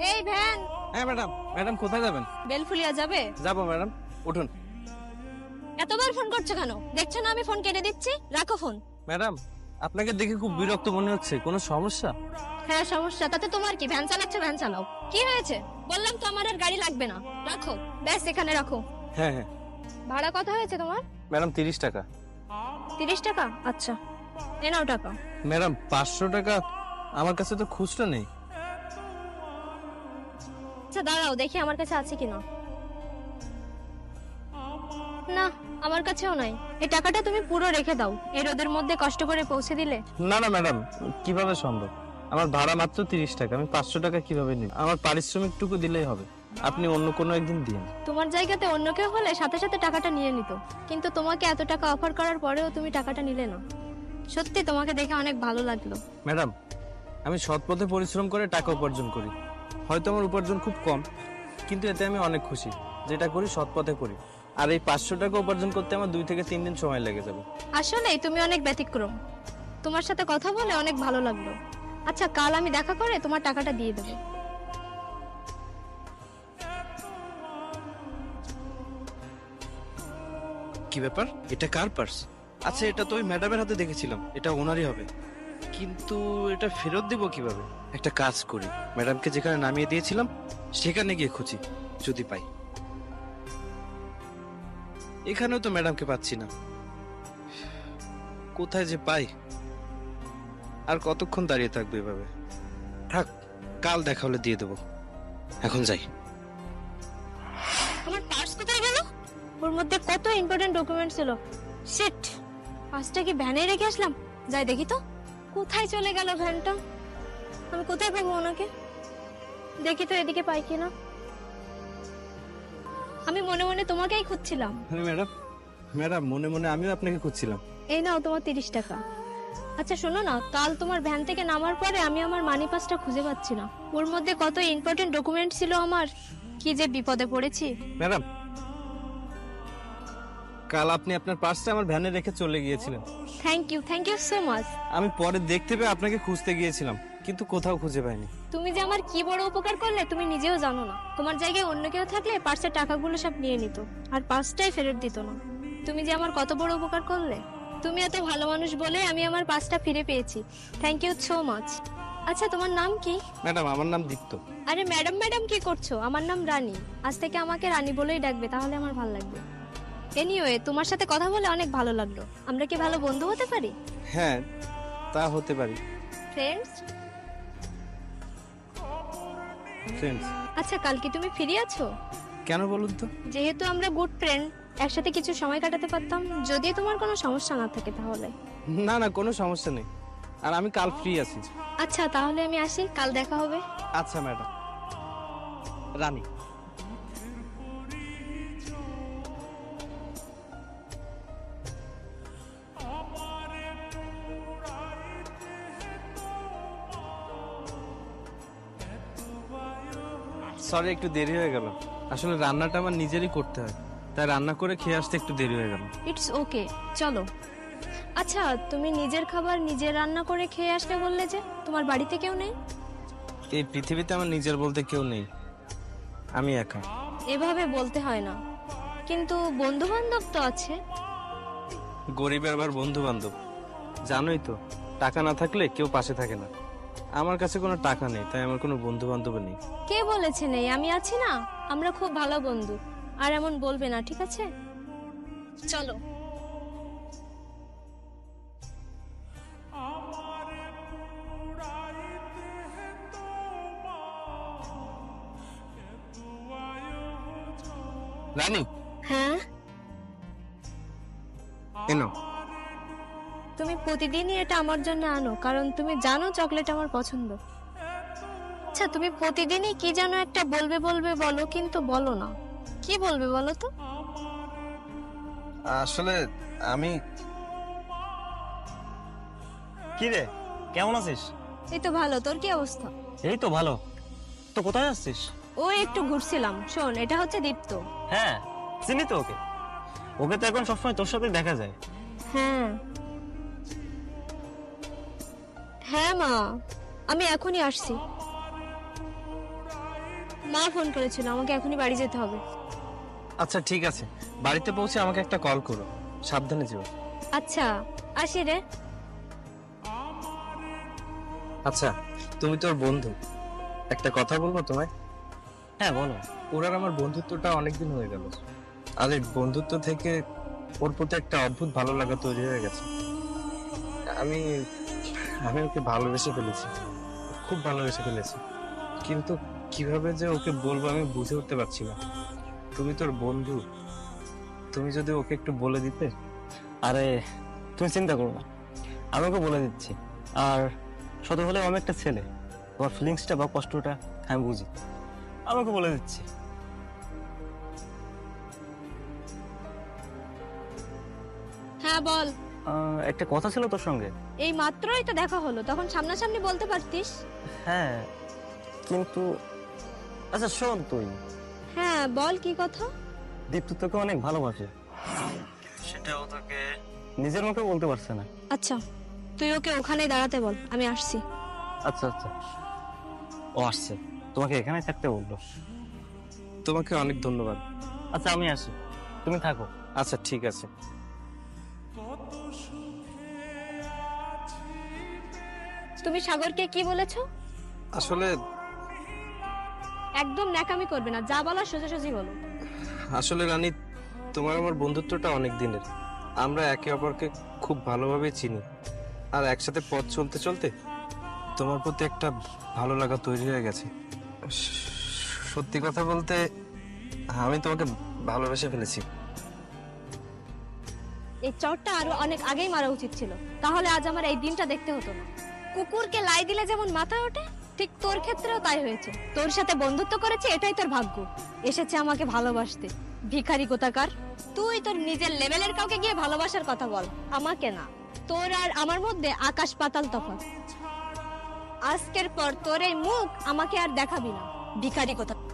এই ভ্যান। হ্যাঁ madam. Madam কোথায় যাবেন? বেলফুলিয়া যাবে? যাবো ম্যাডাম, উঠুন। এতবার ফোন করছো কেন? দেখছো না আমি ফোন কেটে দিচ্ছি, রাখো ফোন। ম্যাডাম, আপনাকে দেখে খুব বিরক্ত মনে হচ্ছে, কোনো সমস্যা? হ্যাঁ সমস্যা, তাতে তোমার কি? ভ্যান চালাচ্ছ, ভ্যান চালাও। কি হয়েছে? বললাম তো আমার আর গাড়ি লাগবে না, রাখো। ব্যাস এখানে রাখো। হ্যাঁ হ্যাঁ ভাড়া কত হয়েছে তোমার? ম্যাডাম, 30 টাকা। 30 টাকা? আচ্ছা, এ নাও টাকা। ম্যাডাম 500 টাকা আমার কাছে তো খুচরো নেই। আচ্ছা দাঁড়াও, দেখি আমার কাছে আছে কিনা। না, আমার কাছেও নাই। এই টাকাটা তুমি পুরো রেখে দাও, এই রোদের মধ্যে কষ্ট করে পৌঁছে দিলে। না না ম্যাডাম, কিভাবে সম্ভব? আমার ভাড়া মাত্র 30 টাকা, আমি 500 টাকা কিভাবে নিব? আমার পারিশ্রমিকটুকু দিলেই হবে, আপনি অন্য কোনো একদিন দিন। তোমার জায়গাতে অন্য কেউ হলে সাথে সাথে টাকাটা নিয়ে নিত, কিন্তু তোমাকে এত টাকা অফার করার পরেও তুমি টাকাটা নিলে না। সত্যি তোমাকে দেখে অনেক ভালো লাগলো। ম্যাডাম, আমি সৎ পথে পরিশ্রম করে টাকা উপার্জন করি। হয়তো আমার উপার্জন খুব কম, কিন্তু এতে আমি অনেক খুশি। যেটা করি সৎ পথে করি। আর এই 500 টাকা উপার্জন করতে আমার 2 থেকে 3 দিন সময় লেগে যাবে। আসলেই তুমি অনেক ব্যতিক্রম। তোমার সাথে কথা বলে অনেক ভালো লাগলো। আচ্ছা, কাল আমি দেখা করে তোমার টাকাটা দিয়ে দেবো। কি ব্যাপার, এটা কার পার্স? আচ্ছা, এটা তো ওই ম্যাডামের হাতে দেখেছিলাম, এটা ওনারই হবে। কিন্তু এটা ফেরত দেব কিভাবে? একটা কাজ করি, ম্যাডামকে যেখানে নামিয়ে দিয়েছিলাম সেখানে গিয়ে খুঁজি, যদি পাই। এখানেও তো ম্যাডামকে পাচ্ছি না, কোথায় যে পাই। আর কতক্ষণ দাঁড়িয়ে থাকবে এভাবে? থাক, কাল দেখা হলে দিয়ে দেবো, এখন যাই। আমার পার্স কোথায় গেল? ওর মধ্যে কত ইম্পর্টেন্ট ডকুমেন্ট ছিল। শিট, পার্সটা কি ভ্যানে রেখে আসলাম? যাই দেখি তো, কোথায় চলে গেল ভ্যানটা। আমি কোথায় পাবো ওনাকে? দেখি তো এদিকে পাই কিনা। আমি মনে মনে তোমাকেই খুঁজছিলাম। হ্যাঁ ম্যাডাম, ম্যাডাম মনে মনে আমিও আপনাকে খুঁজছিলাম। এই নাও তোমার 30 টাকা। আচ্ছা শোনো না, কাল তোমার ভ্যান থেকে নামার পরে আমি আমার মানি পাসটা খুঁজে পাচ্ছি না। ওর মধ্যে কত ইম্পর্টেন্ট ডকুমেন্ট ছিল আমার, কি যে বিপদে পড়েছি। ম্যাডাম, কাল আপনি আপনার পার্সটা আমার ভ্যানে রেখে চলে গিয়েছিলেন। Thank you so much. আমি পরে দেখতে পেয়ে আপনাকে খুঁজতে গিয়েছিলাম, কিন্তু কোথাও খুঁজে পাইনি। তুমি যে আমার কি বড় উপকার করলে তুমি নিজেও জানো না। তোমার জায়গায় অন্য কেউ থাকলে পার্সের টাকাগুলো সব নিয়ে নিত, আর পার্সটাই ফেরত দিত না। তুমি যে আমার কত বড় উপকার করলে। তুমি এত ভালো মানুষ বলে আমি আমার পার্সটা ফিরে পেয়েছি। Thank you so much. আচ্ছা তোমার নাম কি? ম্যাডাম, আমার নাম দীপ্ত। আরে ম্যাডাম ম্যাডাম কি করছো? আমার নাম রানী। আজ থেকে আমাকে রানী বলেই ডাকবে, তাহলে আমার ভালো লাগবে। এনিওয়ে, তোমার সাথে কথা বলে অনেক ভালো লাগলো। আমরা কি ভালো বন্ধু হতে পারি? হ্যাঁ, তা হতে পারি। ফ্রেন্ডস? ফ্রেন্ডস? আচ্ছা, কাল কি তুমি ফ্রি আছো? কেন বলুন তো? যেহেতু আমরা গুড ফ্রেন্ড, একসাথে কিছু সময় কাটাতে পারতাম, যদি তোমার কোনো সমস্যা না থাকে তাহলে। না না, কোনো সমস্যা নেই, আর আমি কাল ফ্রি আছি। আচ্ছা তাহলে আমি আসি, কাল দেখা হবে। আচ্ছা ম্যাডাম। রানী, সরি একটু দেরি হয়ে গেল। আসলে রান্নাটা আমার নিজেরই করতে হয়, তাই রান্না করে খেয়ে আসতে একটু দেরি হয়ে গেল। ইটস ওকে, চলো। আচ্ছা, তুমি নিজের খাবার নিজে রান্না করে খেয়ে আসলে বললে যে তোমার বাড়িতে কেউ নেই? এই পৃথিবীতে আমার নিজের বলতে কেউ নেই, আমি একা। এভাবে বলতে হয় না, কিন্তু বন্ধু বান্ধব তো আছে। গরিবের আবার বন্ধু বান্ধব, জানোই তো, টাকা না থাকলে কেউ পাশে থাকে না। আমার কাছে কোনো টাকা নেই, তাই আমার কোনো বন্ধু বান্ধব নেই। কে বলেছে নেই? আমি আছি না, আমরা খুব ভালো বন্ধু। আর এমন বলবে না, ঠিক আছে? চলো। রানী, হ্যাঁ, এনো। তুমি প্রতিদিনই এটা আমার জন্য আনো, কারণ তুমি জানো চকলেট আমার পছন্দ। আচ্ছা, তুমি প্রতিদিনই কি যেন একটা বলবে বলবে বলো, কিন্তু বলো না। কি বলবে বলো তো? আসলে আমি। কি রে, কেমন আছিস? এই তো ভালো, তোর কি অবস্থা? এই তো ভালো। তো কোথায় আসছিস? ও একটু ঘুরছিলাম। শোন, এটা হচ্ছে দীপ্ত। হ্যাঁ, চিনি তো ওকে। ওকে তো এখন সবসময় তোর সাথে দেখা যায়। হ্যাঁ হ্যাঁ মা, আমি এখনই আসছি। মা ফোন করেছিল, আমাকে এখনই বাড়ি যেতে হবে। আচ্ছা ঠিক আছে, বাড়িতে পৌঁছে আমাকে একটা কল করো, সাবধানে যেও। আচ্ছা, আসি রে। আচ্ছা, তুমি তোর বন্ধু, একটা কথা বলবো তোমায়? হ্যাঁ বলো। ওর আর আমার বন্ধুত্বটা অনেকদিন হয়ে গেল, আর এই বন্ধুত্ব থেকে ওর প্রতি একটা অদ্ভুত ভালো লাগা তৈরি হয়ে গেছে। আমি আমি ওকে ভালোবেসে ফেলেছি, খুব ভালোবেসে ফেলেছি, কিন্তু কিভাবে যে ওকে বলবো আমি বুঝে উঠতে পারছি না। তুমি তোর বন্ধু, তুমি যদি ওকে একটু বলে দিতে। আরে তুমি চিন্তা করো না, আমি ওকে বলে দিচ্ছি। আর শত হলে আমি একটা ছেলে, তোমার ফিলিংসটা বা কষ্টটা আমি বুঝি, আমাকে বলে দিচ্ছি। হ্যাঁ বল। একটা কথা ছিল তোর সঙ্গে। এই মাত্রই তো দেখা হলো, তখন সামনাসামনি বলতে পারতিস। হ্যাঁ কিন্তু আচ্ছা শোন, তুই হ্যাঁ বল, কি কথা? দীপ্ত তোকে অনেক ভালোবাসে, সেটাও তোকে নিজের মুখে বলতে পারছে না। আচ্ছা, তুই ওকে ওখানেই দাঁড়াতে বল, আমি আসছি। আচ্ছা আচ্ছা, ও আসছে, তোমাকে এখানে থাকতে বললো। তোমাকে অনেক ধন্যবাদ। আচ্ছা আমি আসি, তুমি থাকো। আচ্ছা ঠিক আছে। তুমি সাগরকে কি বলেছো? আসলে একদম ন্যাকামি করবে না, যা বলার সোজাসুজি বলো। আসলে রানী, তোমার আমার বন্ধুত্বটা অনেক দিনের, আমরা একে অপরকে খুব ভালোভাবে চিনি, আর একসাথে পথ চলতে চলতে তোমার প্রতি একটা ভালো লাগা তৈরি হয়ে গেছে। সত্যি কথা বলতে আমি তোমাকে ভালোবেসে ফেলেছি। এই চটটা আরো অনেক আগেই মারা উচিত ছিল, তাহলে আজ আমার এই দিনটা দেখতে হতো না। কুকুরকে লাই দিলে যেমন মাথায় ওঠে, ঠিক তোর ক্ষেত্রেও তাই হয়েছে। তোর সাথে বন্ধুত্ব করেছে, এটাই তোর ভাগ্য। এসেছে আমাকে ভালোবাসতে, ভিখারি কোথাকার। তুই তোর নিজের লেভেলের কাউকে গিয়ে ভালোবাসার কথা বল, আমাকে না। তোর আর আমার মধ্যে আকাশ পাতাল তফাৎ। আজকের পর তোর এই মুখ আমাকে আর দেখাবি না, ভিখারি কোথাকার।